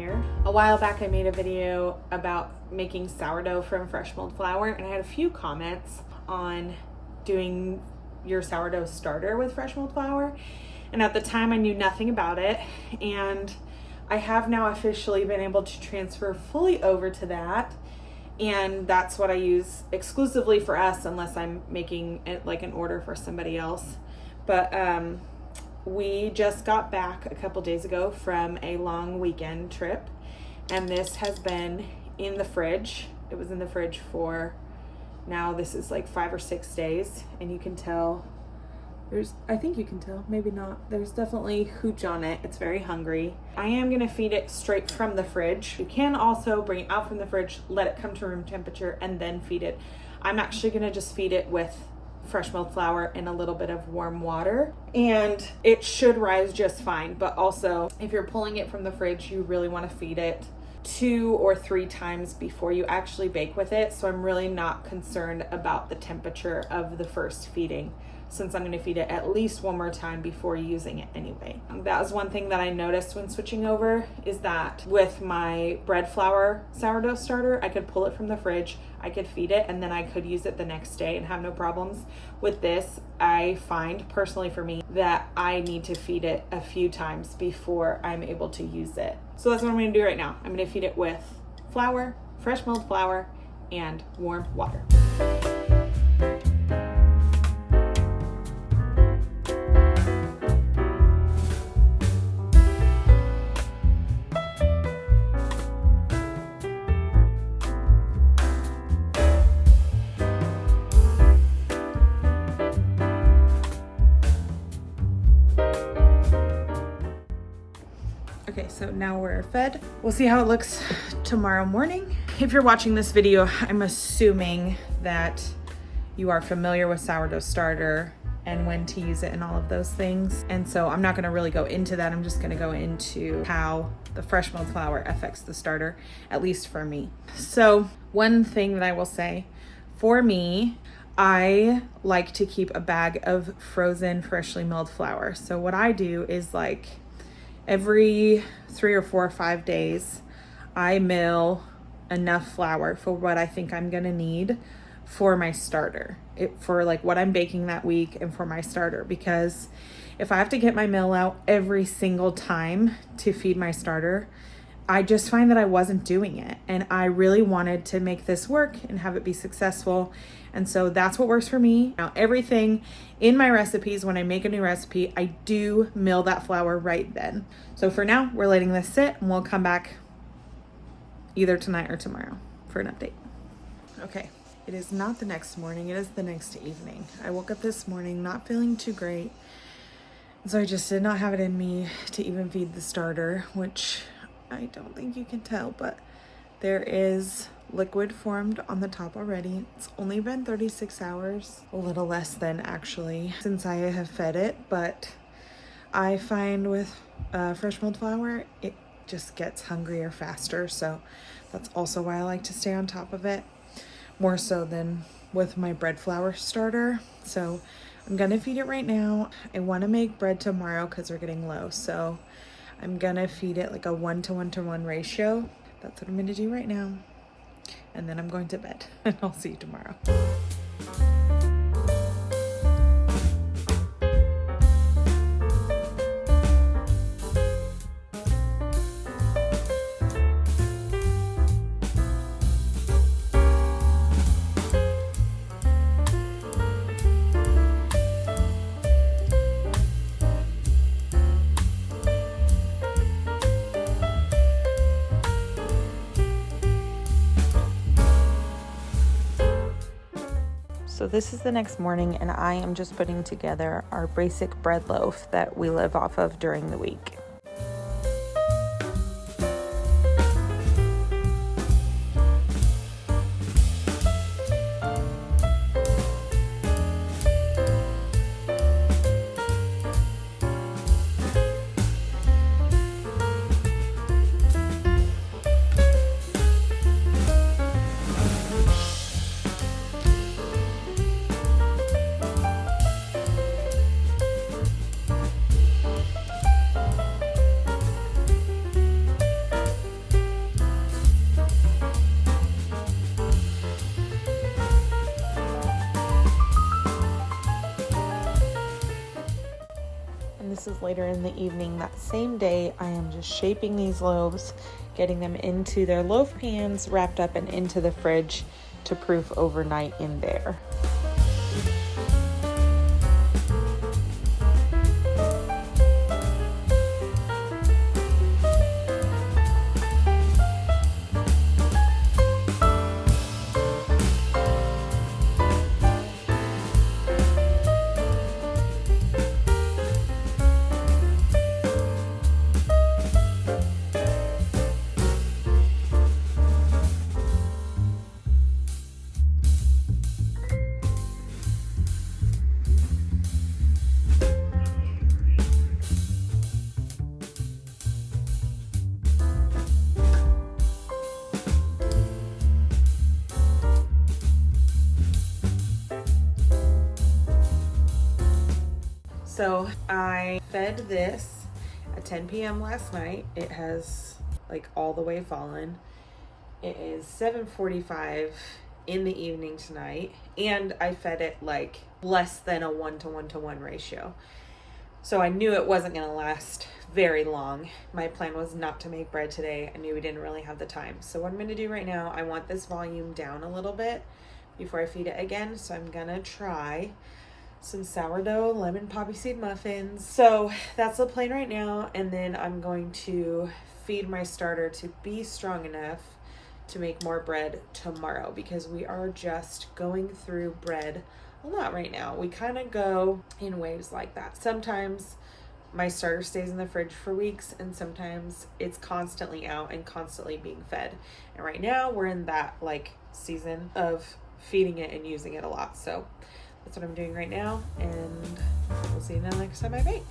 here. A while back I made a video about making sourdough from fresh mulled flour, and I had a few comments on doing your sourdough starter with fresh mulled flour, and at the time I knew nothing about it, and I have now officially been able to transfer fully over to that, and that's what I use exclusively for us unless I'm making it like an order for somebody else. But we just got back a couple days ago from a long weekend trip, and this has been in the fridge. It was in the fridge for, now this is like 5 or 6 days, and you can tell I think you can tell, maybe not. There's definitely hooch on it. It's very hungry. I am gonna feed it straight from the fridge. You can also bring it out from the fridge, let it come to room temperature, and then feed it. I'm actually gonna just feed it with fresh mulled flour and a little bit of warm water, and it should rise just fine. But also, if you're pulling it from the fridge, you really want to feed it 2 or 3 times before you actually bake with it. So I'm really not concerned about the temperature of the first feeding, since I'm going to feed it at least 1 more time before using it anyway. That was one thing that I noticed when switching over, is that with my bread flour sourdough starter, I could pull it from the fridge, I could feed it, and then I could use it the next day and have no problems. With this, I find personally for me that I need to feed it a few times before I'm able to use it. So that's what I'm going to do right now. I'm going to feed it with flour, fresh mulled flour, and warm water. Okay, so now we're fed. We'll see how it looks tomorrow morning. If you're watching this video, I'm assuming that you are familiar with sourdough starter and when to use it and all of those things. And so I'm not gonna really go into that. I'm just gonna go into how the fresh mulled flour affects the starter, at least for me. So one thing that I will say, for me, I like to keep a bag of frozen freshly milled flour. So what I do is, like, every 3 or 4 or 5 days, I mill enough flour for what I think I'm gonna need for my starter, for like what I'm baking that week and for my starter. Because if I have to get my mill out every single time to feed my starter, I just find that I wasn't doing it. And I really wanted to make this work and have it be successful. And so that's what works for me. Now, everything in my recipes, when I make a new recipe, I do mill that flour right then. So for now, we're letting this sit, and we'll come back either tonight or tomorrow for an update. Okay, it is not the next morning, it is the next evening. I woke up this morning not feeling too great. So I just did not have it in me to even feed the starter, which I don't think you can tell, but there is liquid formed on the top already. It's only been 36 hours, a little less than actually, since I have fed it, but I find with fresh mulled flour, it just gets hungrier faster. So that's also why I like to stay on top of it, more so than with my bread flour starter. So I'm gonna feed it right now. I wanna make bread tomorrow because we're getting low. So I'm gonna feed it like a 1-to-1-to-1 ratio. That's what I'm gonna do right now. And then I'm going to bed, and I'll see you tomorrow. So this is the next morning, and I am just putting together our basic bread loaf that we live off of during the week. because later in the evening that same day, I am just shaping these loaves, getting them into their loaf pans, wrapped up and into the fridge to proof overnight in there. So I fed this at 10 p.m. last night. It has like all the way fallen. It is 7:45 in the evening tonight, and I fed it like less than a 1:1 ratio. So I knew it wasn't gonna last very long. My plan was not to make bread today. I knew we didn't really have the time. So what I'm gonna do right now, I want this volume down a little bit before I feed it again. So I'm gonna try some sourdough lemon poppy seed muffins. So that's the plan right now, and then I'm going to feed my starter to be strong enough to make more bread tomorrow, because we are just going through bread a lot right now. We kind of go in waves like that. Sometimes my starter stays in the fridge for weeks, and sometimes it's constantly out and constantly being fed. And right now we're in that like season of feeding it and using it a lot. So that's what I'm doing right now, and we'll see you the next time I bake.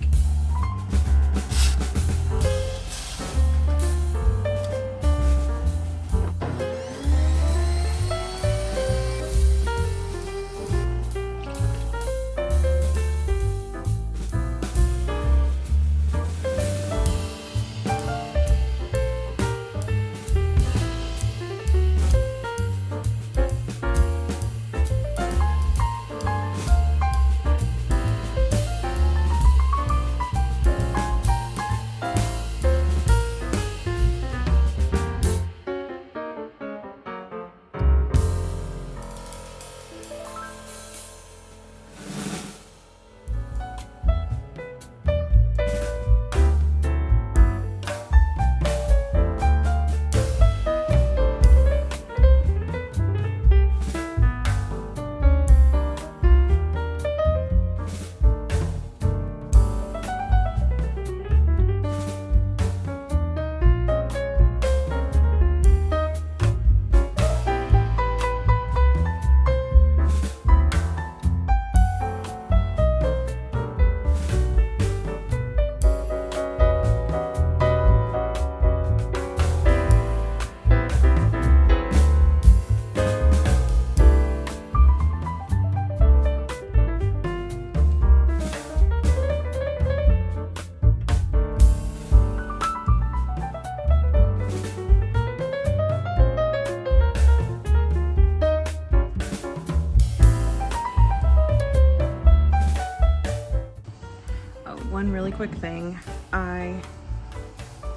One really quick thing, I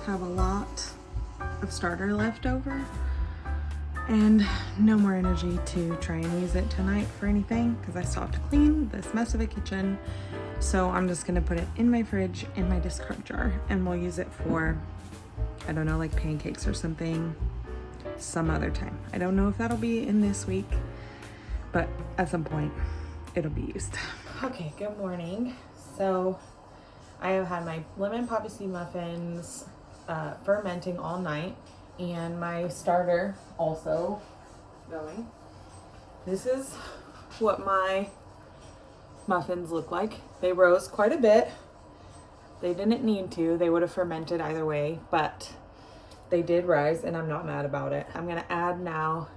have a lot of starter left over and no more energy to try and use it tonight for anything because I still have to clean this mess of a kitchen. So I'm just gonna put it in my fridge in my discard jar, and we'll use it for, I don't know, like pancakes or something some other time. I don't know if that'll be in this week, but at some point it'll be used. Okay, good morning. So I have had my lemon poppy seed muffins fermenting all night, and my starter also going. This is what my muffins look like. They rose quite a bit. They didn't need to. They would have fermented either way, but they did rise, and I'm not mad about it. I'm gonna add now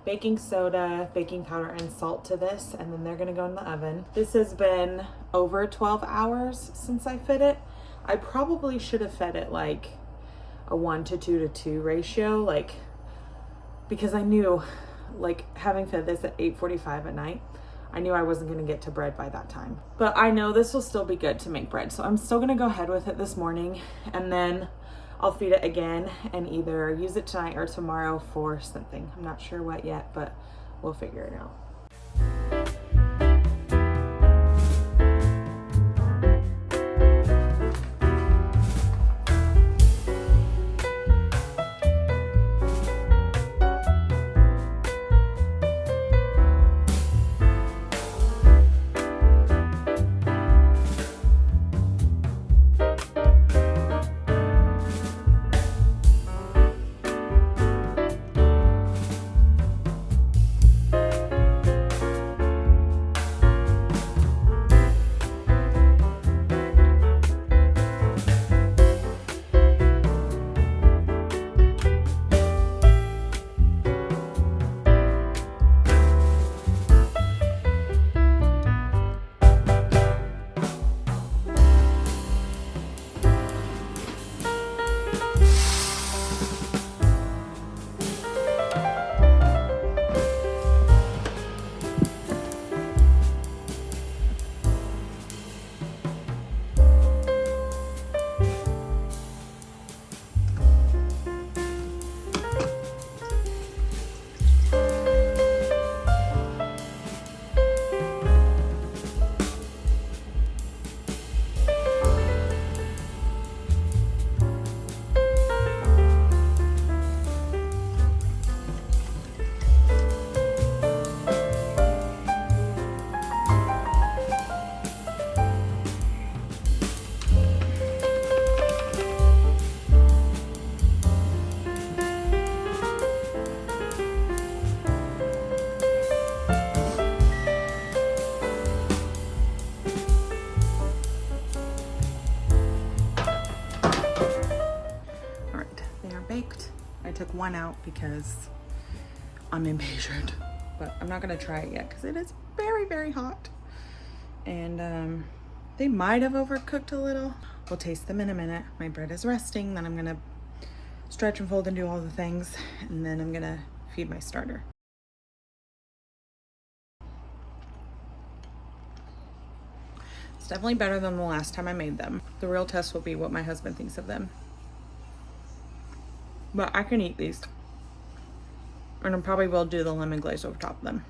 baking soda, baking powder, and salt to this, and then they're gonna go in the oven. This has been over 12 hours since I fed it. I probably should have fed it like a 1:2 ratio, because I knew, like, having fed this at 8:45 at night, I knew I wasn't gonna get to bread by that time. But I know this will still be good to make bread. So I'm still gonna go ahead with it this morning, and then I'll feed it again and either use it tonight or tomorrow for something. I'm not sure what yet, but we'll figure it out. Baked. I took one out because I'm impatient, but I'm not gonna try it yet because it is very, very hot, and they might have overcooked a little. We'll taste them in a minute. My bread is resting, then I'm gonna stretch and fold and do all the things, and then I'm gonna feed my starter. It's definitely better than the last time I made them. The real test will be what my husband thinks of them. But I can eat these. And I probably will do the lemon glaze over top of them.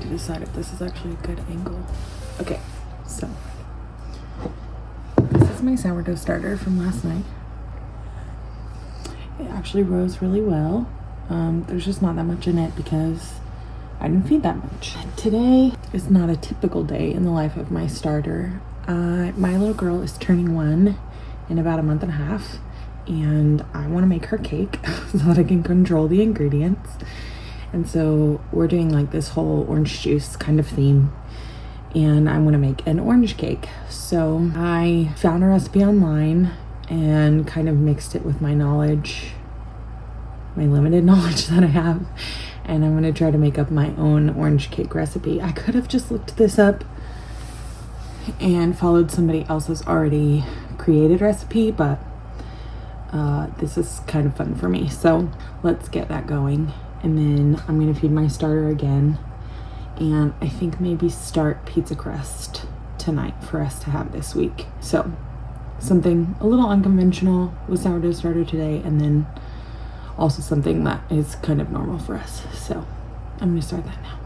Decide if this is actually a good angle. Okay, so this is my sourdough starter from last night. It actually rose really well. There's just not that much in it because I didn't feed that much. Today is not a typical day in the life of my starter. My little girl is turning 1 in about a month and a half, and I want to make her cake so that I can control the ingredients. And so we're doing like this whole orange juice kind of theme, and I want to make an orange cake. So I found a recipe online and kind of mixed it with my knowledge, my limited knowledge that I have, and I'm going to try to make up my own orange cake recipe. I could have just looked this up and followed somebody else's already created recipe, but this is kind of fun for me. So let's get that going. And then I'm gonna feed my starter again, and I think maybe start pizza crust tonight for us to have this week. So something a little unconventional with sourdough starter today, and then also something that is kind of normal for us. So I'm gonna start that now.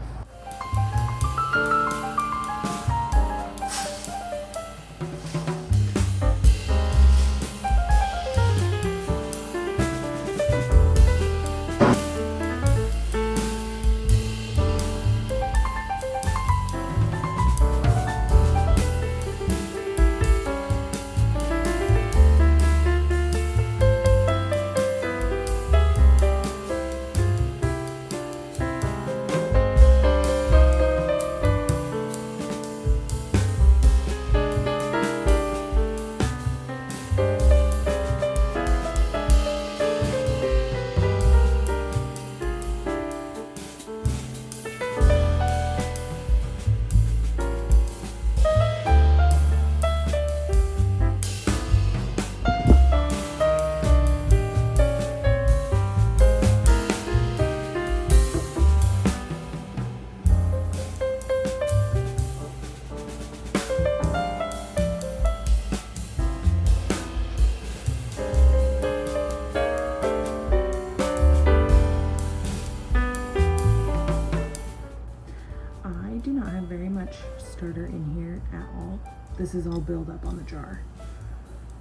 this is all build up on the jar.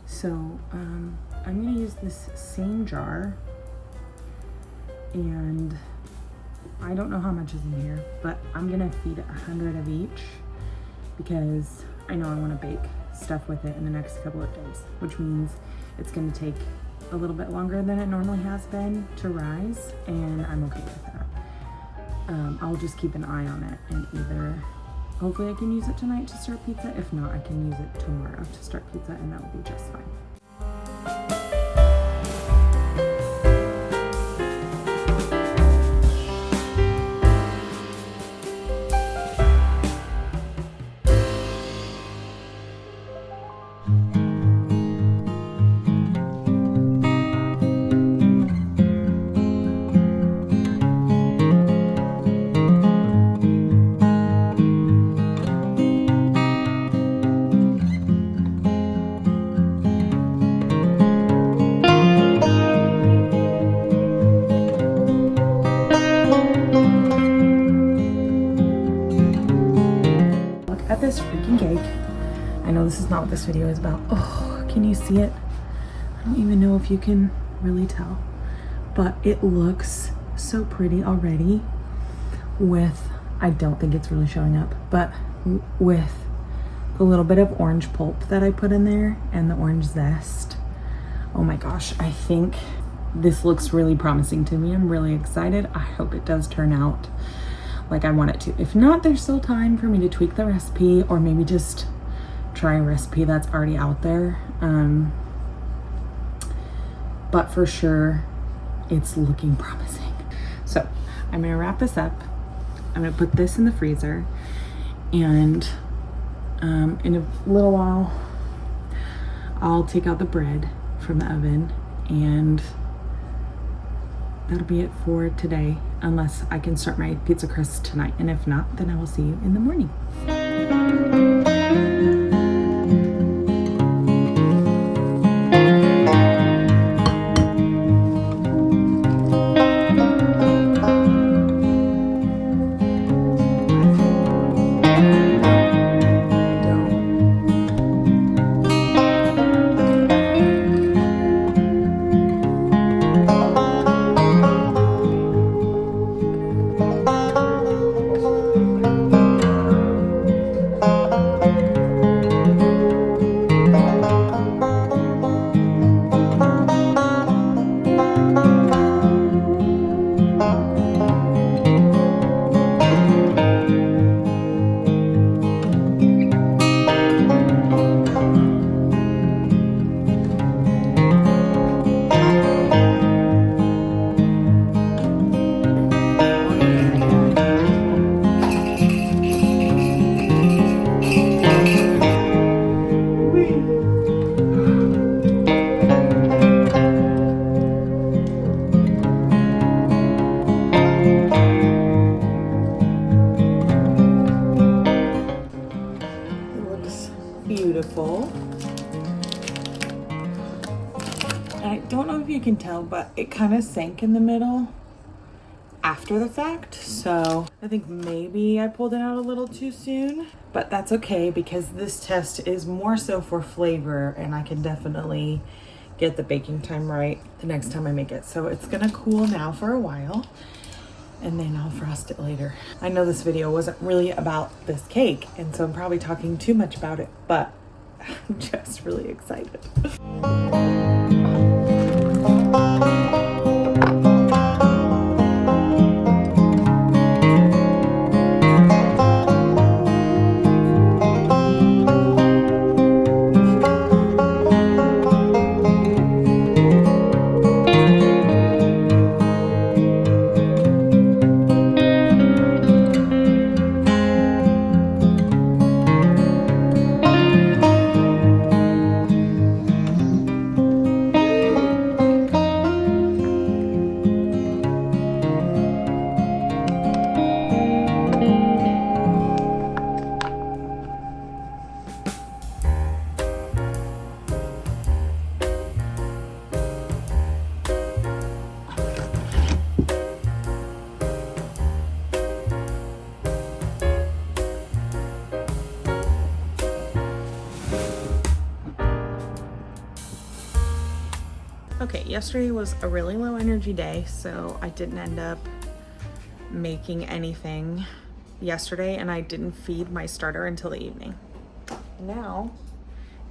So I'm gonna use this same jar, and I don't know how much is in here, but I'm gonna feed it 100 of each because I know I wanna bake stuff with it in the next couple of days, which means it's gonna take a little bit longer than it normally has been to rise, and I'm okay with that. I'll just keep an eye on it, and either hopefully I can use it tonight to start pizza. If not, I can use it tomorrow to start pizza, and that will be just fine. At this freaking cake. I know this is not what this video is about. Oh, can you see it? I don't even know if you can really tell, but it looks so pretty already with, I don't think it's really showing up, but with a little bit of orange pulp that I put in there and the orange zest. Oh my gosh, I think this looks really promising to me. I'm really excited. I hope it does turn out like I want it to. If not, there's still time for me to tweak the recipe, or maybe just try a recipe that's already out there. But for sure, it's looking promising. So I'm gonna wrap this up. I'm gonna put this in the freezer, and in a little while, I'll take out the bread from the oven, and that'll be it for today, unless I can start my pizza crust tonight. And if not, then I will see you in the morning. Beautiful. I don't know if you can tell, but it kind of sank in the middle after the fact, so I think maybe I pulled it out a little too soon, but that's okay because this test is more so for flavor, and I can definitely get the baking time right the next time I make it. So it's gonna cool now for a while, and then I'll frost it later. I know this video wasn't really about this cake, and so I'm probably talking too much about it, but I'm just really excited. Okay, yesterday was a really low energy day, so I didn't end up making anything yesterday, and I didn't feed my starter until the evening. Now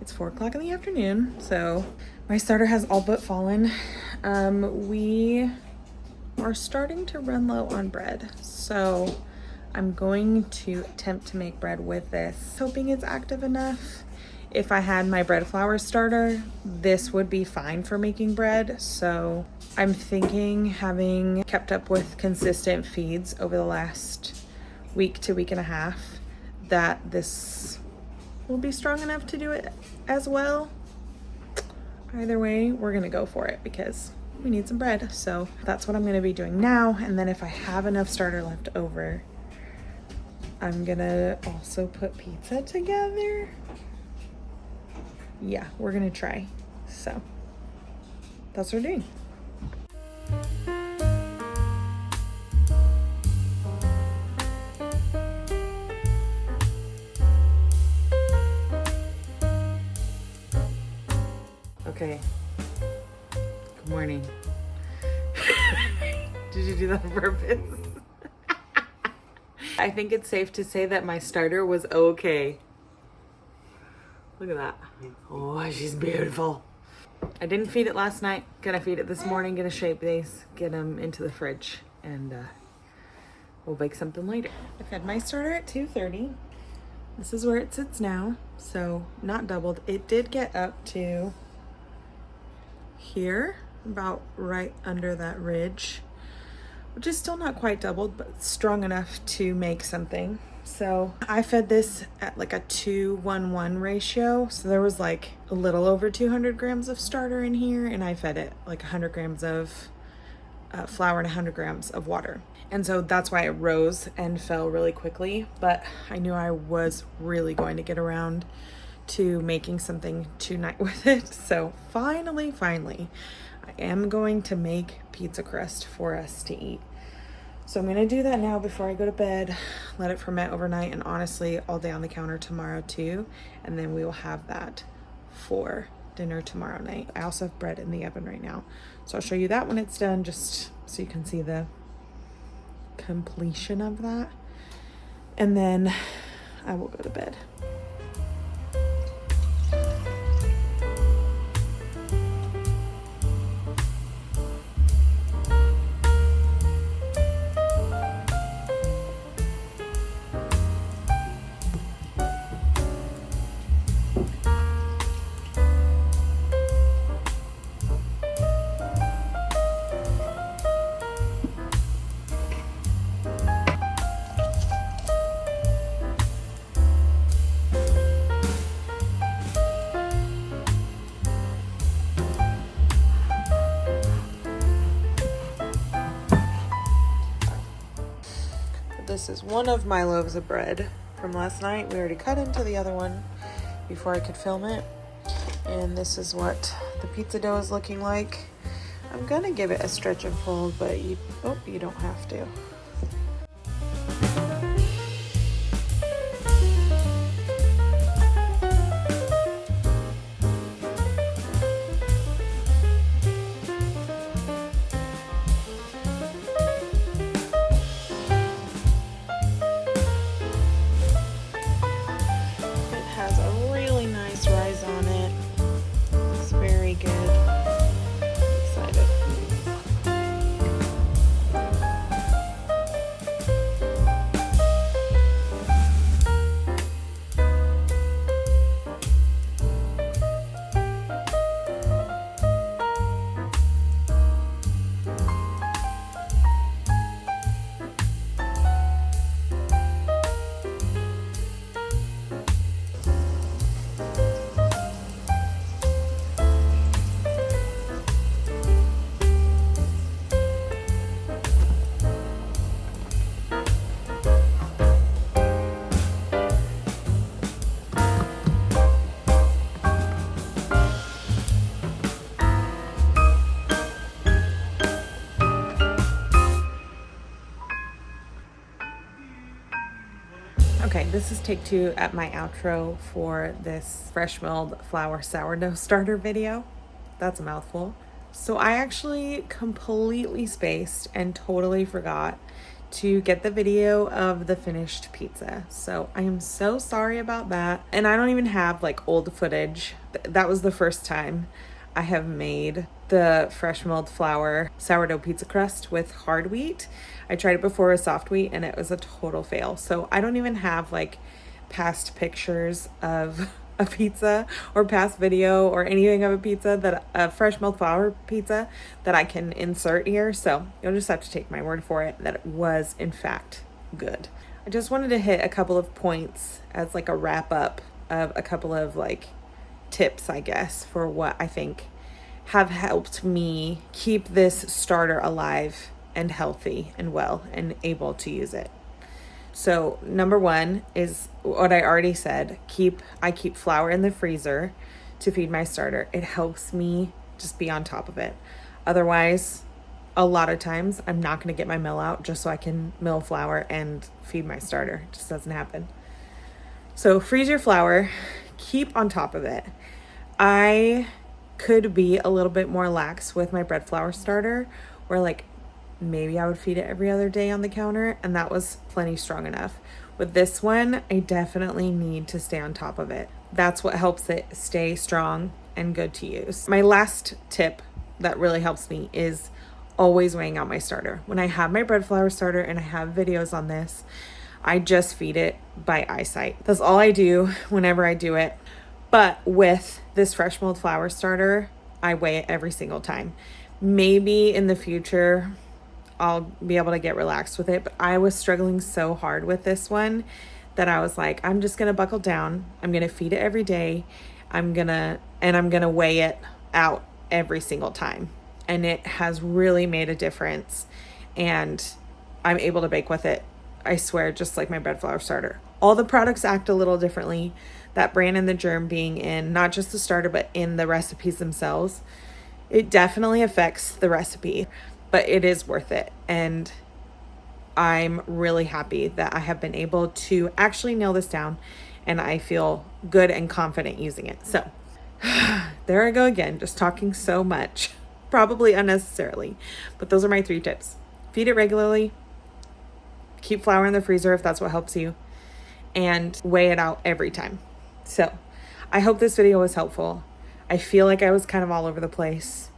it's 4 o'clock in the afternoon, so my starter has all but fallen. We are starting to run low on bread, so I'm going to attempt to make bread with this, hoping it's active enough. If I had my bread flour starter, this would be fine for making bread. So I'm thinking, having kept up with consistent feeds over the last week to week and a half, that this will be strong enough to do it as well. Either way, we're gonna go for it because we need some bread. So that's what I'm gonna be doing now. And then if I have enough starter left over, I'm gonna also put pizza together. Yeah, we're gonna try. So that's what we're doing. Okay. Good morning. Did you do that on purpose? I think it's safe to say that my starter was okay. Look at that. Oh, she's beautiful. I didn't feed it last night. Gonna feed it this morning. Gonna shape these, get them into the fridge, and we'll bake something later. I fed my starter at 2:30. This is where it sits now. So not doubled. It did get up to here, about right under that ridge, which is still not quite doubled, but strong enough to make something. So I fed this at like a 2-1-1 ratio. So there was like a little over 200 grams of starter in here, and I fed it like 100 grams of flour and 100 grams of water. And so that's why it rose and fell really quickly. But I knew I was really going to get around to making something tonight with it. So finally, I am going to make pizza crust for us to eat. So I'm gonna do that now before I go to bed, let it ferment overnight, and honestly all day on the counter tomorrow too. And then we will have that for dinner tomorrow night. I also have bread in the oven right now. So I'll show you that when it's done, just so you can see the completion of that. And then I will go to bed. This is one of my loaves of bread from last night. We already cut into the other one before I could film it. And this is what the pizza dough is looking like. I'm gonna give it a stretch and fold, but you don't have to. Okay, this is take 2 at my outro for this fresh milled flour sourdough starter video. That's a mouthful. So I actually completely spaced and totally forgot to get the video of the finished pizza. So I am so sorry about that. And I don't even have like old footage. That was the first time I have made the fresh milled flour sourdough pizza crust with hard wheat. I tried it before with soft wheat and it was a total fail. So I don't even have like past pictures of a pizza or past video or anything of a pizza, that a fresh milled flour pizza that I can insert here. So you'll just have to take my word for it that it was in fact good. I just wanted to hit a couple of points as like a wrap up of a couple of like tips, I guess, for what I think have helped me keep this starter alive and healthy and well and able to use it. So number one is what I already said. I keep flour in the freezer to feed my starter. It helps me just be on top of it. Otherwise, a lot of times I'm not going to get my mill out just so I can mill flour and feed my starter. It just doesn't happen. So freeze your flour, keep on top of it. I could be a little bit more lax with my bread flour starter, where like maybe I would feed it every other day on the counter, and that was plenty strong enough. With this one, I definitely need to stay on top of it. That's what helps it stay strong and good to use. My last tip that really helps me is always weighing out my starter. When I have my bread flour starter, and I have videos on this, I just feed it by eyesight. That's all I do whenever I do it. But with this fresh milled flour starter, I weigh it every single time. Maybe in the future, I'll be able to get relaxed with it, but I was struggling so hard with this one that I was like, I'm just gonna buckle down. I'm gonna feed it every day. I'm gonna weigh it out every single time. And it has really made a difference. And I'm able to bake with it, I swear, just like my bread flour starter. All the products act a little differently. That bran and the germ being in not just the starter, but in the recipes themselves. It definitely affects the recipe, but it is worth it. And I'm really happy that I have been able to actually nail this down, and I feel good and confident using it. So there I go again, just talking so much, probably unnecessarily, but those are my 3 tips. Feed it regularly, keep flour in the freezer if that's what helps you, and weigh it out every time. So I hope this video was helpful. I feel like I was kind of all over the place.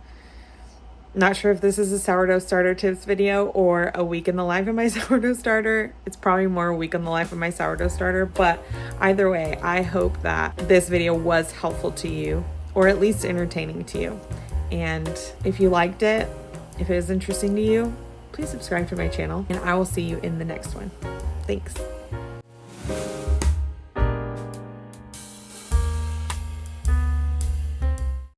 Not sure if this is a sourdough starter tips video or a week in the life of my sourdough starter. It's probably more a week in the life of my sourdough starter, but either way, I hope that this video was helpful to you, or at least entertaining to you. And if you liked it, if it was interesting to you, please subscribe to my channel, and I will see you in the next one. Thanks.